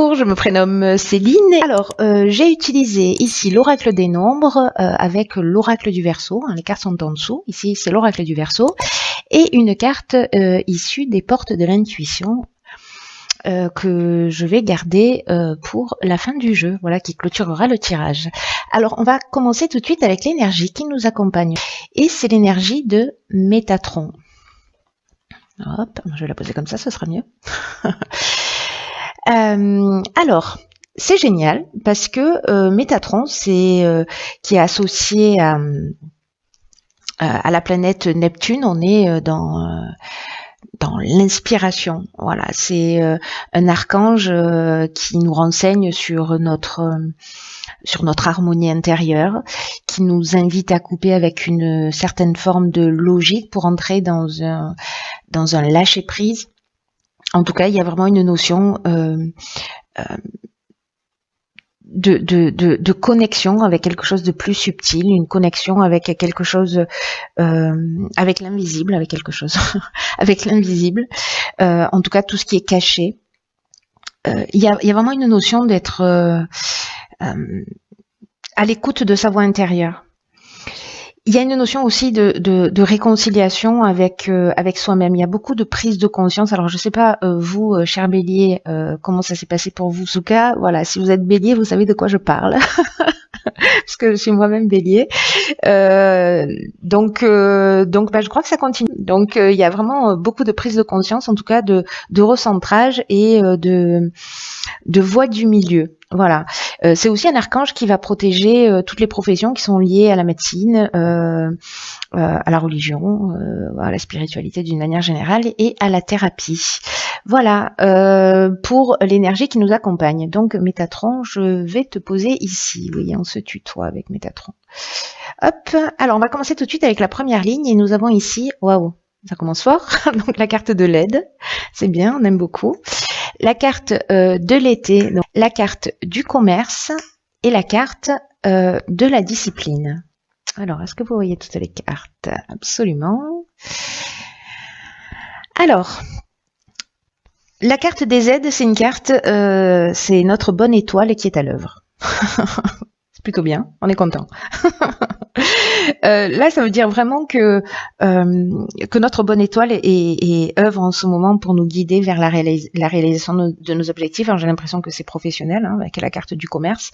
Bonjour, je me prénomme Céline. Alors, j'ai utilisé ici l'oracle des nombres avec l'oracle du Verseau. Les cartes sont en dessous. Ici, c'est l'oracle du Verseau. Et une carte issue des portes de l'intuition que je vais garder pour la fin du jeu, voilà, qui clôturera le tirage. Alors, on va commencer tout de suite avec l'énergie qui nous accompagne. Et c'est l'énergie de Métatron. Hop, je vais la poser comme ça, ce sera mieux. Alors, c'est génial parce que Métatron, c'est qui est associé à la planète Neptune. On est dans l'inspiration. Voilà, c'est un archange qui nous renseigne sur notre harmonie intérieure, qui nous invite à couper avec une certaine forme de logique pour entrer dans un lâcher prise. En tout cas, il y a vraiment une notion de connexion avec quelque chose de plus subtil, une connexion avec quelque chose, avec l'invisible, avec quelque chose, avec l'invisible. En tout cas, tout ce qui est caché. Il y a vraiment une notion d'être à l'écoute de sa voix intérieure. Il y a une notion aussi de réconciliation avec soi-même. Il y a beaucoup de prise de conscience. Alors, je sais pas, vous, cher Bélier, comment ça s'est passé pour vous, en tout cas. Voilà, si vous êtes Bélier, vous savez de quoi je parle. Parce que je suis moi-même Bélier. Donc, je crois que ça continue. Donc, il y a vraiment beaucoup de prise de conscience, en tout cas de recentrage et de voie du milieu. Voilà. C'est aussi un archange qui va protéger toutes les professions qui sont liées à la médecine, à la religion, à la spiritualité d'une manière générale et à la thérapie. Voilà, pour l'énergie qui nous accompagne. Donc Métatron, je vais te poser ici. Vous voyez, on se tutoie avec Métatron. Hop, alors on va commencer tout de suite avec la première ligne et nous avons ici, waouh, ça commence fort, donc la carte de l'aide, c'est bien, on aime beaucoup. La carte de l'été, donc la carte du commerce et la carte de la discipline. Alors, est-ce que vous voyez toutes les cartes? Absolument. Alors, la carte des aides, c'est une carte, c'est notre bonne étoile qui est à l'œuvre. C'est plutôt bien, on est content. Là, ça veut dire vraiment que notre bonne étoile est œuvre en ce moment pour nous guider vers la réalisation de nos objectifs. Alors, j'ai l'impression que c'est professionnel, avec la carte du commerce.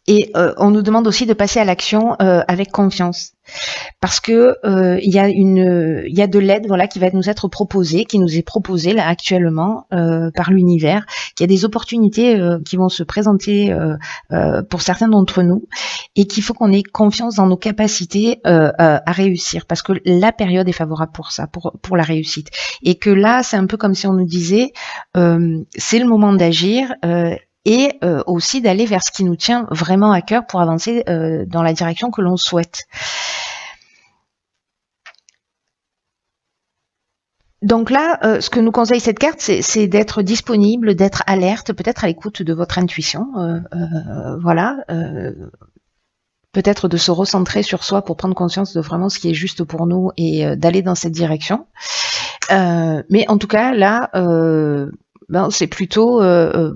Et on nous demande aussi de passer à l'action avec confiance, parce que il y a de l'aide, voilà, qui va nous être proposée, qui nous est proposée là actuellement par l'univers. Il y a des opportunités qui vont se présenter pour certains d'entre nous, et qu'il faut qu'on ait confiance dans nos capacités à réussir, parce que la période est favorable pour ça, pour la réussite. Et que là, c'est un peu comme si on nous disait, c'est le moment d'agir. Et aussi d'aller vers ce qui nous tient vraiment à cœur pour avancer dans la direction que l'on souhaite. Donc là, ce que nous conseille cette carte, c'est d'être disponible, d'être alerte, peut-être à l'écoute de votre intuition, voilà. Peut-être de se recentrer sur soi pour prendre conscience de vraiment ce qui est juste pour nous et d'aller dans cette direction. Mais en tout cas, là... c'est plutôt,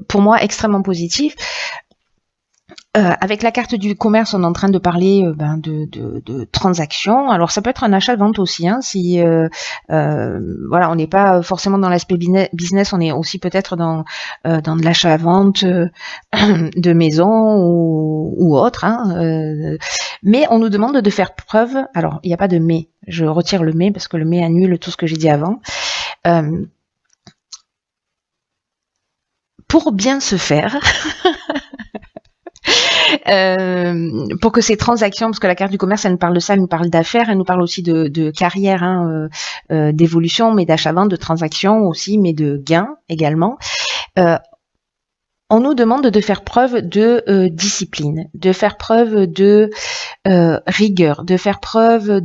pour moi, extrêmement positif. Avec la carte du commerce, on est en train de parler de transactions. Alors, ça peut être un achat-vente aussi, si voilà, on n'est pas forcément dans l'aspect business, on est aussi peut-être dans de l'achat-vente de maison ou autre. Mais on nous demande de faire preuve. Alors, il n'y a pas de mais. Je retire le mais parce que le mais annule tout ce que j'ai dit avant. Pour bien se faire, pour que ces transactions, parce que la carte du commerce, elle nous parle de ça, elle nous parle d'affaires, elle nous parle aussi de carrière, d'évolution, mais d'achat-vente, de transactions aussi, mais de gains également. On nous demande de faire preuve de discipline, de faire preuve de rigueur, de faire preuve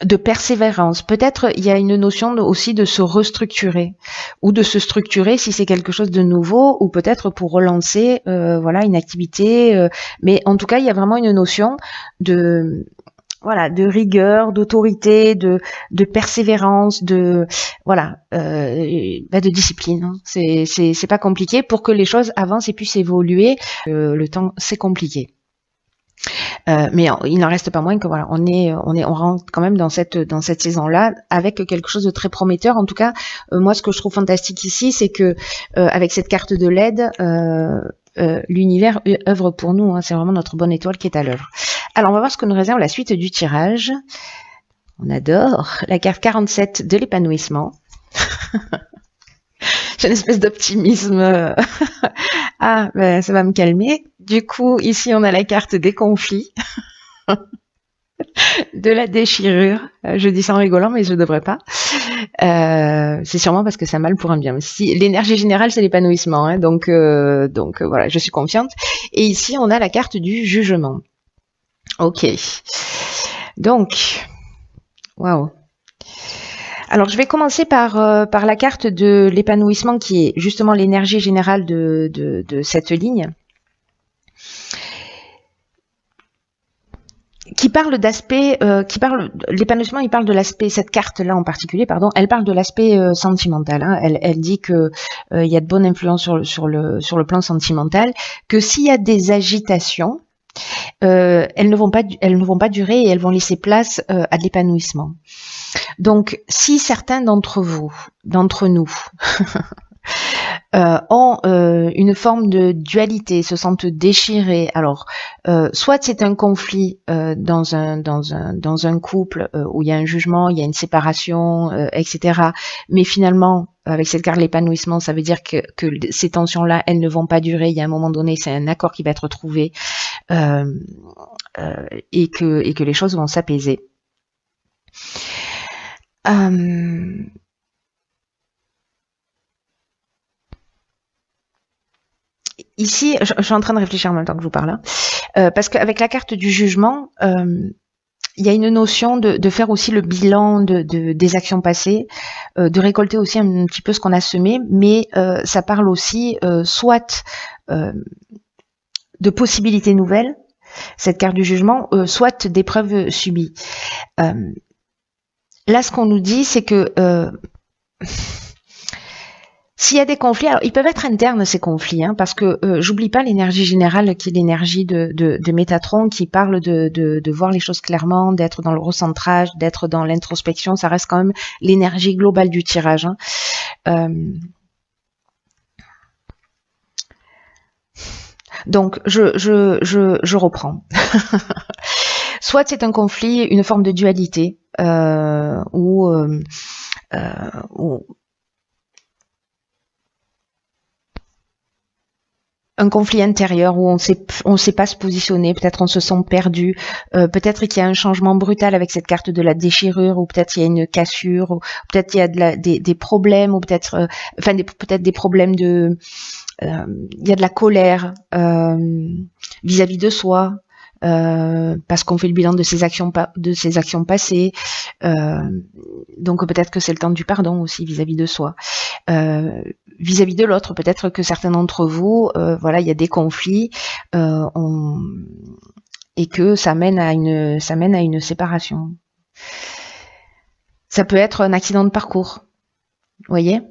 de persévérance. Peut-être il y a une notion aussi de se restructurer ou de se structurer si c'est quelque chose de nouveau, ou peut-être pour relancer voilà, une activité. Mais en tout cas, il y a vraiment une notion de voilà, de rigueur, d'autorité, de persévérance, de voilà, de discipline. Hein. C'est pas compliqué pour que les choses avancent et puissent évoluer. Le temps, c'est compliqué. Mais il n'en reste pas moins que voilà, on rentre quand même dans cette saison-là avec quelque chose de très prometteur. En tout cas, moi, ce que je trouve fantastique ici, c'est que avec cette carte de LED, l'univers œuvre pour nous. Hein, c'est vraiment notre bonne étoile qui est à l'œuvre. Alors, on va voir ce que nous réserve la suite du tirage. On adore la carte 47 de l'épanouissement. J'ai une espèce d'optimisme. Ah, ben, ça va me calmer. Du coup, ici, on a la carte des conflits, de la déchirure. Je dis ça en rigolant, mais je ne devrais pas. C'est sûrement parce que ça mal pour un bien. Si, l'énergie générale, c'est l'épanouissement. Hein, donc voilà, je suis confiante. Et ici, on a la carte du jugement. Ok. Donc, waouh. Alors, je vais commencer par la carte de l'épanouissement qui est justement l'énergie générale de cette ligne. Qui parle d'aspect, l'épanouissement, il parle de l'aspect, cette carte-là en particulier, pardon, elle parle de l'aspect sentimental. Hein. Elle dit que il y a de bonnes influences sur le plan sentimental, que s'il y a des agitations, elles ne vont pas durer et elles vont laisser place à de l'épanouissement. Donc, si certains d'entre nous, ont une forme de dualité, se sentent déchirés. Alors, soit c'est un conflit dans un couple où il y a un jugement, il y a une séparation, etc. Mais finalement, avec cette carte de l'épanouissement, ça veut dire que ces tensions-là, elles ne vont pas durer. Il y a un moment donné, c'est un accord qui va être trouvé et que les choses vont s'apaiser. Ici, je suis en train de réfléchir en même temps que je vous parle, parce qu'avec la carte du jugement, il y a une notion de faire aussi le bilan des actions passées, de récolter aussi un petit peu ce qu'on a semé, mais ça parle aussi soit de possibilités nouvelles, cette carte du jugement, soit d'épreuves subies. Là, ce qu'on nous dit, c'est que s'il y a des conflits, alors ils peuvent être internes ces conflits, hein, parce que j'oublie pas l'énergie générale qui est l'énergie de Métatron, qui parle de voir les choses clairement, d'être dans le recentrage, d'être dans l'introspection. Ça reste quand même l'énergie globale du tirage. Hein. Donc je reprends. Soit c'est un conflit, une forme de dualité, ou un conflit intérieur où on sait pas se positionner, peut-être on se sent perdu, peut-être qu'il y a un changement brutal avec cette carte de la déchirure, ou peut-être il y a une cassure, ou peut-être il y a des problèmes, ou peut-être peut-être des problèmes de il y a de la colère vis-à-vis de soi. Parce qu'on fait le bilan de ses actions passées, donc peut-être que c'est le temps du pardon aussi vis-à-vis de soi, vis-à-vis de l'autre. Peut-être que certains d'entre vous, voilà, il y a des conflits et que ça mène à une séparation. Ça peut être un accident de parcours, vous voyez.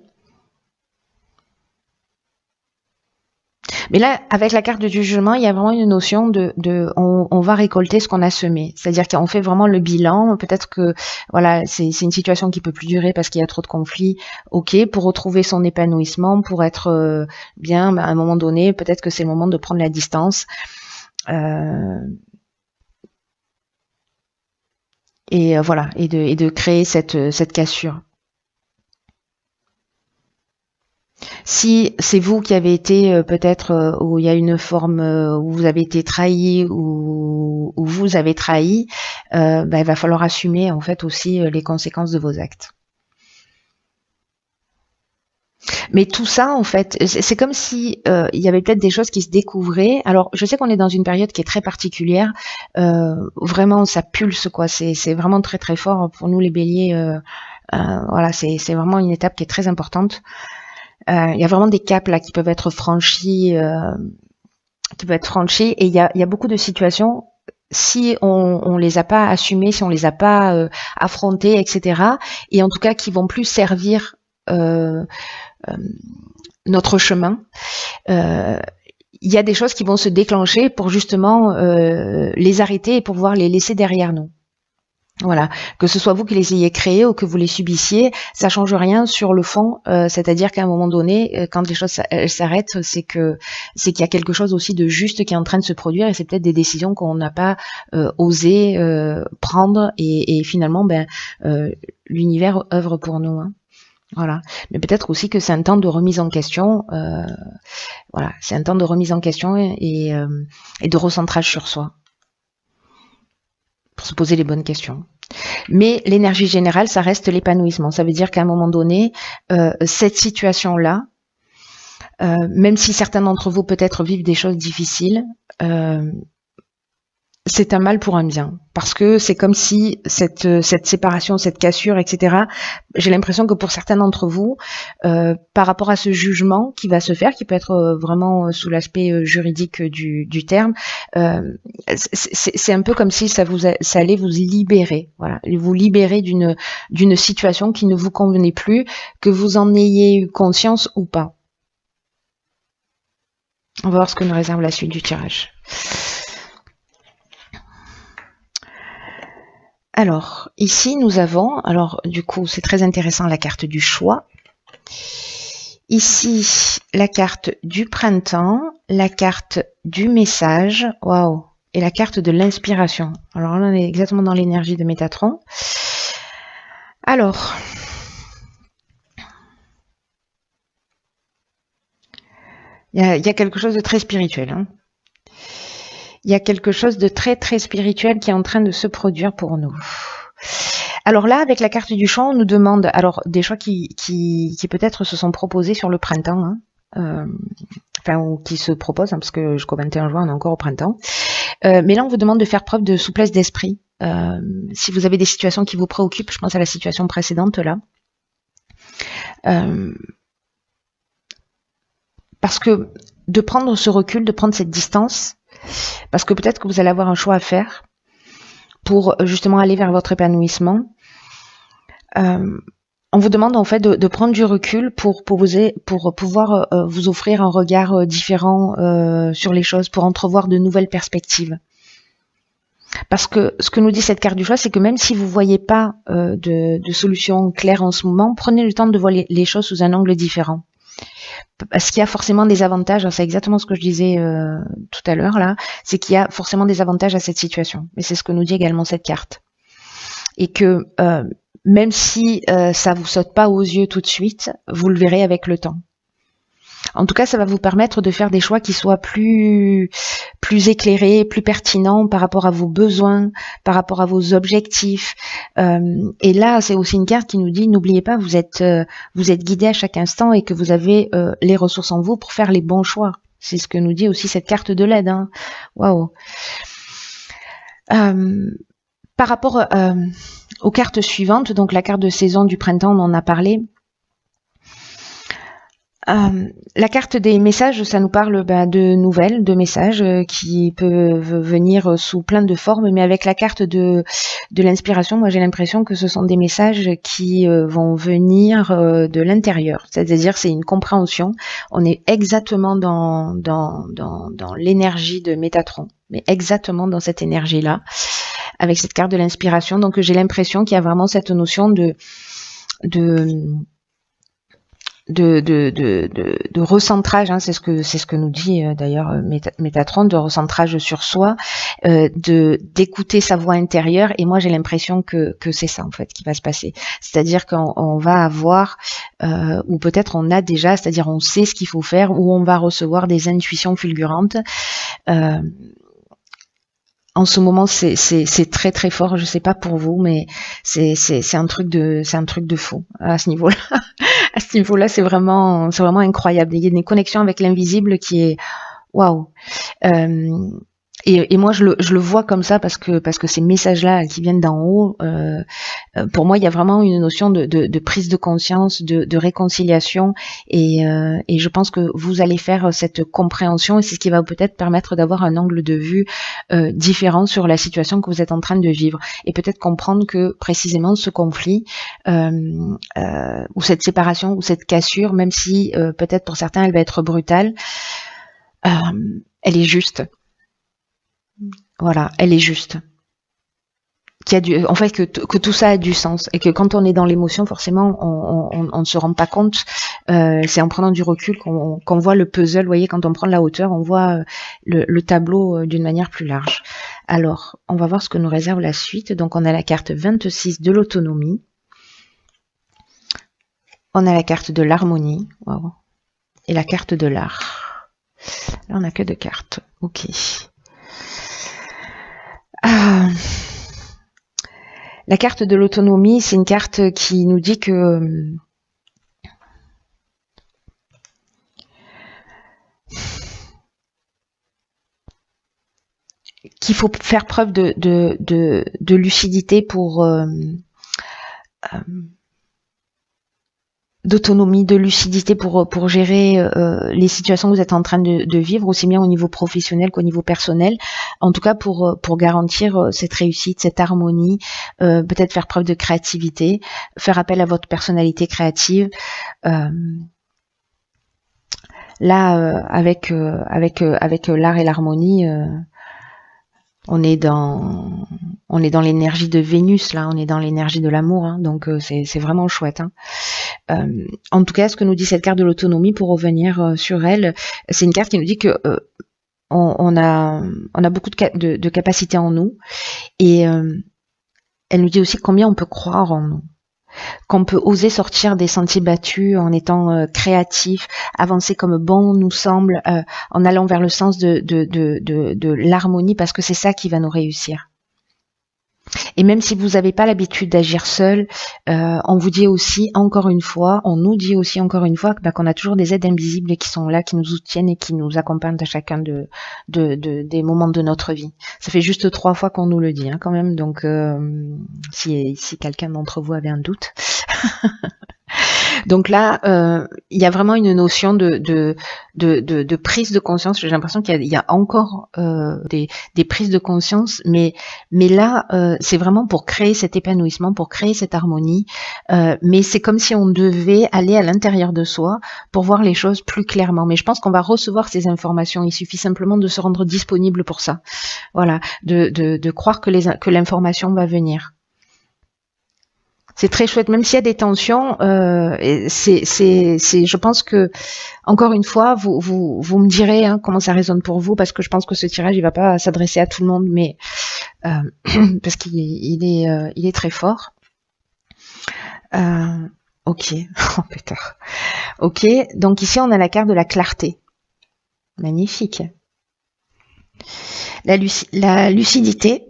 Mais là, avec la carte du jugement, il y a vraiment une notion on va récolter ce qu'on a semé. C'est-à-dire qu'on fait vraiment le bilan. Peut-être que voilà, c'est une situation qui peut plus durer parce qu'il y a trop de conflits. Ok, pour retrouver son épanouissement, pour être bien, à un moment donné, peut-être que c'est le moment de prendre la distance. Et voilà, et de créer cette cassure. Si c'est vous qui avez été peut-être où il y a une forme où vous avez été trahi ou vous avez trahi, il va falloir assumer en fait aussi les conséquences de vos actes. Mais tout ça, en fait, c'est comme si il y avait peut-être des choses qui se découvraient. Alors, je sais qu'on est dans une période qui est très particulière. Vraiment, ça pulse, quoi. C'est vraiment très très fort pour nous les Béliers. Voilà, c'est vraiment une étape qui est très importante. Il y a vraiment des caps là qui peuvent être franchis, et il y a beaucoup de situations si on les a pas assumés, si on les a pas affrontés, etc. Et en tout cas qui vont plus servir notre chemin. Il y a des choses qui vont se déclencher pour justement les arrêter et pour pouvoir les laisser derrière nous. Voilà, que ce soit vous qui les ayez créés ou que vous les subissiez, ça change rien sur le fond. C'est-à-dire qu'à un moment donné, quand les choses s'arrêtent, c'est qu'il y a quelque chose aussi de juste qui est en train de se produire et c'est peut-être des décisions qu'on n'a pas osé prendre et finalement, l'univers œuvre pour nous. Hein. Voilà, mais peut-être aussi que c'est un temps de remise en question. Voilà, c'est un temps de remise en question et de recentrage sur soi. Pour se poser les bonnes questions. Mais l'énergie générale, ça reste l'épanouissement. Ça veut dire qu'à un moment donné, cette situation-là, même si certains d'entre vous peut-être vivent des choses difficiles, c'est un mal pour un bien. Parce que c'est comme si cette séparation, cette cassure, etc., j'ai l'impression que pour certains d'entre vous, par rapport à ce jugement qui va se faire, qui peut être vraiment sous l'aspect juridique du terme, c'est un peu comme si ça allait vous libérer. Voilà, vous libérer d'une situation qui ne vous convenait plus, que vous en ayez eu conscience ou pas. On va voir ce que nous réserve la suite du tirage. Alors, ici, nous avons, alors du coup, c'est très intéressant, la carte du choix. Ici, la carte du printemps, la carte du message, waouh, et la carte de l'inspiration. Alors là, on est exactement dans l'énergie de Métatron. Alors, il y a quelque chose de très spirituel. Hein. Il y a quelque chose de très très spirituel qui est en train de se produire pour nous. Alors là, avec la carte du choix, on nous demande, alors des choix qui peut-être se sont proposés sur le printemps, hein, ou qui se proposent, hein, parce que jusqu'au 21 juin, on est encore au printemps. Mais là, on vous demande de faire preuve de souplesse d'esprit. Si vous avez des situations qui vous préoccupent, je pense à la situation précédente là. Parce que de prendre ce recul, de prendre cette distance, parce que peut-être que vous allez avoir un choix à faire pour justement aller vers votre épanouissement. On vous demande en fait de prendre du recul pour pouvoir vous offrir un regard différent sur les choses, pour entrevoir de nouvelles perspectives. Parce que ce que nous dit cette carte du choix, c'est que même si vous ne voyez pas de solution claire en ce moment, prenez le temps de voir les choses sous un angle différent. Parce qu'il y a forcément des avantages, c'est exactement ce que je disais tout à l'heure là, c'est qu'il y a forcément des avantages à cette situation. Et c'est ce que nous dit également cette carte. Et que même si ça vous saute pas aux yeux tout de suite, vous le verrez avec le temps. En tout cas, ça va vous permettre de faire des choix qui soient plus éclairés, plus pertinents par rapport à vos besoins, par rapport à vos objectifs. Et là, c'est aussi une carte qui nous dit, n'oubliez pas, vous êtes guidé à chaque instant et que vous avez les ressources en vous pour faire les bons choix. C'est ce que nous dit aussi cette carte de l'aide. Hein. Waouh. Par rapport aux cartes suivantes, donc la carte de saison du printemps, on en a parlé. La carte des messages, ça nous parle de nouvelles, de messages qui peuvent venir sous plein de formes, mais avec la carte de l'inspiration, moi j'ai l'impression que ce sont des messages qui vont venir de l'intérieur, c'est-à-dire c'est une compréhension. On est exactement dans l'énergie de Métatron, mais exactement dans cette énergie-là, avec cette carte de l'inspiration. Donc j'ai l'impression qu'il y a vraiment cette notion de recentrage, hein, c'est ce que nous dit d'ailleurs Métatron, de recentrage sur soi, d'écouter sa voix intérieure. Et moi j'ai l'impression que c'est ça en fait qui va se passer, c'est-à-dire qu'on va avoir ou peut-être on a déjà, c'est-à-dire on sait ce qu'il faut faire, ou on va recevoir des intuitions fulgurantes. En ce moment, c'est très très fort. Je sais pas pour vous, mais c'est un truc de fou à ce niveau-là. À ce niveau-là, c'est vraiment incroyable. Il y a une connexion avec l'invisible qui est waouh. et moi je le vois comme ça parce que ces messages-là qui viennent d'en haut, pour moi il y a vraiment une notion de prise de conscience, de réconciliation, et je pense que vous allez faire cette compréhension, et c'est ce qui va peut-être permettre d'avoir un angle de vue différent sur la situation que vous êtes en train de vivre, et peut-être comprendre que précisément ce conflit ou cette séparation ou cette cassure, même si peut-être pour certains elle va être brutale, elle est juste. Voilà, elle est juste. En fait, que tout ça a du sens, et que quand on est dans l'émotion, forcément, on ne se rend pas compte. C'est en prenant du recul qu'on voit le puzzle. Vous voyez, quand on prend de la hauteur, on voit le tableau d'une manière plus large. Alors, on va voir ce que nous réserve la suite. Donc, on a la carte 26 de l'autonomie. On a la carte de l'harmonie. Wow. Et la carte de l'art. Là, on n'a que 2 cartes. Ok. La carte de l'autonomie, c'est une carte qui nous dit que qu'il faut faire preuve de lucidité pour d'autonomie, de lucidité pour gérer les situations que vous êtes en train de vivre, aussi bien au niveau professionnel qu'au niveau personnel. En tout cas, pour garantir cette réussite, cette harmonie, peut-être faire preuve de créativité, faire appel à votre personnalité créative. Là, avec l'art et l'harmonie, on est dans l'énergie de Vénus, là, on est dans l'énergie de l'amour, hein, donc c'est vraiment chouette. Hein. En tout cas, ce que nous dit cette carte de l'autonomie, pour revenir sur elle, c'est une carte qui nous dit que on a beaucoup de capacités en nous, et elle nous dit aussi combien on peut croire en nous, qu'on peut oser sortir des sentiers battus en étant créatif, avancer comme bon nous semble, en allant vers le sens de l'harmonie, parce que c'est ça qui va nous réussir. Et même si vous n'avez pas l'habitude d'agir seul, on vous dit aussi encore une fois, on nous dit aussi encore une fois qu'on a toujours des aides invisibles qui sont là, qui nous soutiennent et qui nous accompagnent à chacun des moments de notre vie. Ça fait juste 3 fois qu'on nous le dit, hein, quand même. Donc, si quelqu'un d'entre vous avait un doute. Donc là, il y a vraiment une notion de prise de conscience. J'ai l'impression qu'il y a encore des prises de conscience, mais là, c'est vraiment pour créer cet épanouissement, pour créer cette harmonie. Mais c'est comme si on devait aller à l'intérieur de soi pour voir les choses plus clairement. Mais je pense qu'on va recevoir ces informations. Il suffit simplement de se rendre disponible pour ça. Voilà, de croire que l'information va venir. C'est très chouette, même s'il y a des tensions. Je pense que, encore une fois, vous me direz comment ça résonne pour vous, parce que je pense que ce tirage il va pas s'adresser à tout le monde, mais parce qu'il est très fort. Ok, oh putain. Ok, donc ici on a la carte de la clarté. Magnifique. La lucidité,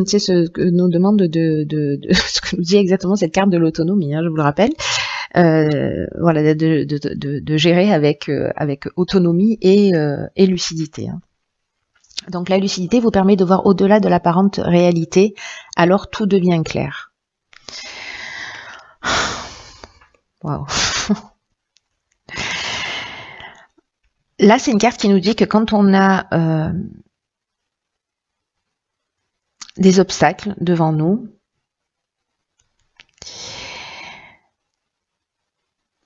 c'est ce que nous demande ce que nous dit exactement cette carte de l'autonomie, hein, je vous le rappelle. Voilà, de gérer avec autonomie et lucidité. Hein. Donc la lucidité vous permet de voir au-delà de l'apparente réalité, alors tout devient clair. Waouh. Là, c'est une carte qui nous dit que quand on a des obstacles devant nous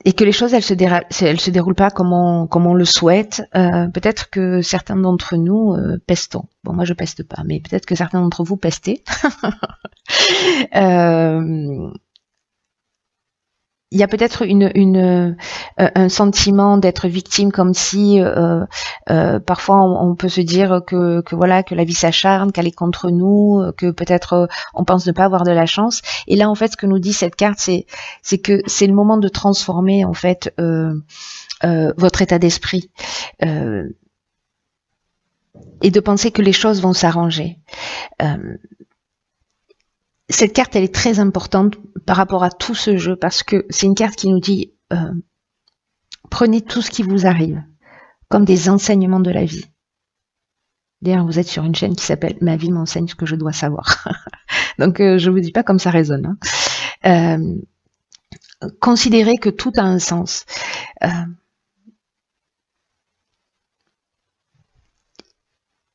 et que les choses elles se déroulent pas comme on le souhaite, peut-être que certains d'entre nous pestons. Bon, moi je peste pas, mais peut-être que certains d'entre vous pestez. Il y a peut-être un sentiment d'être victime, comme si parfois on peut se dire que voilà, que la vie s'acharne, qu'elle est contre nous, que peut-être on pense ne pas avoir de la chance. Et là, en fait, ce que nous dit cette carte, c'est que c'est le moment de transformer en fait votre état d'esprit et de penser que les choses vont s'arranger. Cette carte, elle est très importante par rapport à tout ce jeu, parce que c'est une carte qui nous dit prenez tout ce qui vous arrive comme des enseignements de la vie. D'ailleurs, vous êtes sur une chaîne qui s'appelle Ma vie m'enseigne ce que je dois savoir. Donc, je vous dis pas comme ça résonne. Hein. Considérez que tout a un sens.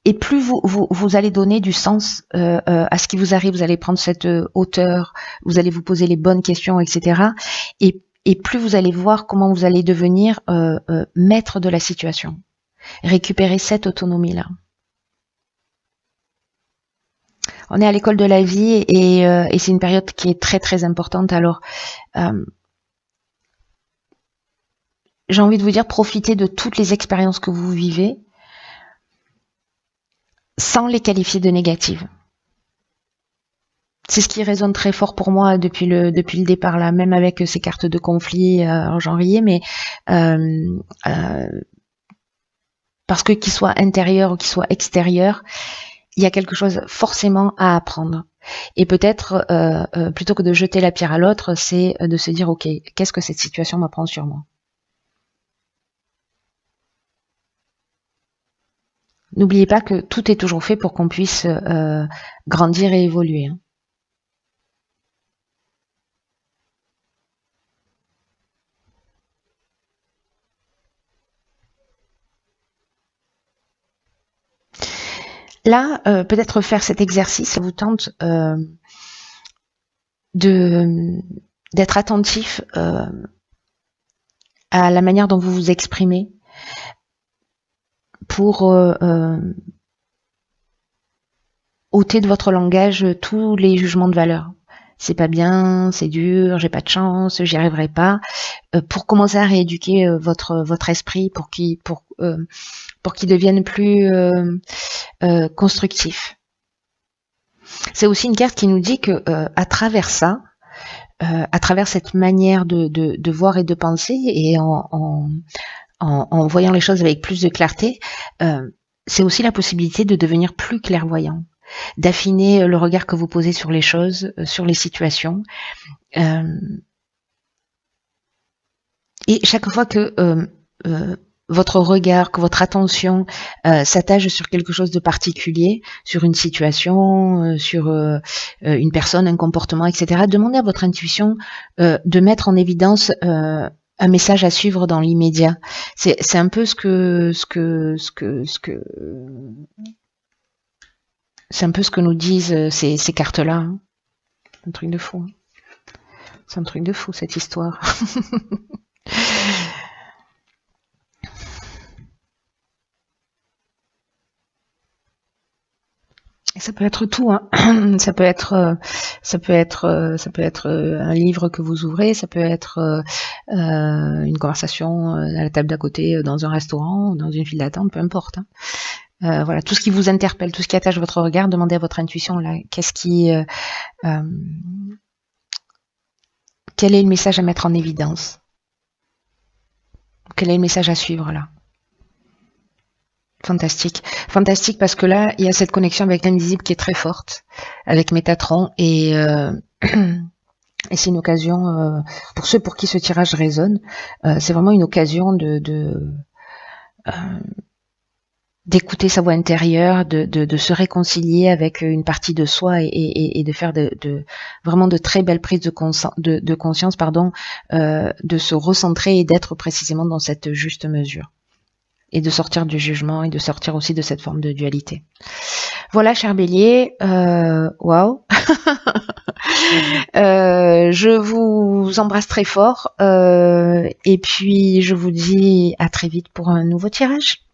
Et plus vous allez donner du sens à ce qui vous arrive, vous allez prendre cette hauteur, vous allez vous poser les bonnes questions, etc. Et plus vous allez voir comment vous allez devenir maître de la situation. Récupérer cette autonomie-là. On est à l'école de la vie et c'est une période qui est très très importante. Alors, j'ai envie de vous dire, profitez de toutes les expériences que vous vivez sans les qualifier de négatives. C'est ce qui résonne très fort pour moi depuis le départ là, même avec ces cartes de conflit. Alors j'en riais, mais parce que qu'il soit intérieur ou qu'il soit extérieur, il y a quelque chose forcément à apprendre. Et peut-être, plutôt que de jeter la pierre à l'autre, c'est de se dire, ok, qu'est-ce que cette situation m'apprend sur moi? N'oubliez pas que tout est toujours fait pour qu'on puisse grandir et évoluer. Hein. Là, peut-être faire cet exercice, ça vous tente d'être attentif à la manière dont vous vous exprimez pour ôter de votre langage tous les jugements de valeur. C'est pas bien, c'est dur, j'ai pas de chance, j'y arriverai pas. Pour commencer à rééduquer votre esprit pour qu'il devienne plus constructif. C'est aussi une carte qui nous dit que à travers ça, à travers cette manière de voir et de penser, et en voyant les choses avec plus de clarté, c'est aussi la possibilité de devenir plus clairvoyant, d'affiner le regard que vous posez sur les choses, sur les situations. Et chaque fois que votre regard, que votre attention s'attache sur quelque chose de particulier, sur une situation, sur une personne, un comportement, etc., demandez à votre intuition de mettre en évidence un message à suivre dans l'immédiat. C'est un peu c'est un peu ce que nous disent ces cartes-là. Hein. Un truc de fou. Hein. C'est un truc de fou cette histoire. Ça peut être tout, hein. Ça peut être un livre que vous ouvrez, ça peut être une conversation à la table d'à côté dans un restaurant, dans une file d'attente, peu importe. Hein. Voilà, tout ce qui vous interpelle, tout ce qui attache votre regard, demandez à votre intuition là, quel est le message à mettre en évidence? Quel est le message à suivre là? Fantastique. Fantastique parce que là, il y a cette connexion avec l'invisible qui est très forte, avec Métatron, et c'est une occasion, pour ceux pour qui ce tirage résonne, c'est vraiment une occasion d'écouter sa voix intérieure, de se réconcilier avec une partie de soi et de faire vraiment de très belles prises de conscience, de se recentrer et d'être précisément dans cette juste mesure. Et de sortir du jugement et de sortir aussi de cette forme de dualité. Voilà, cher Bélier, waouh. Je vous embrasse très fort et puis je vous dis à très vite pour un nouveau tirage.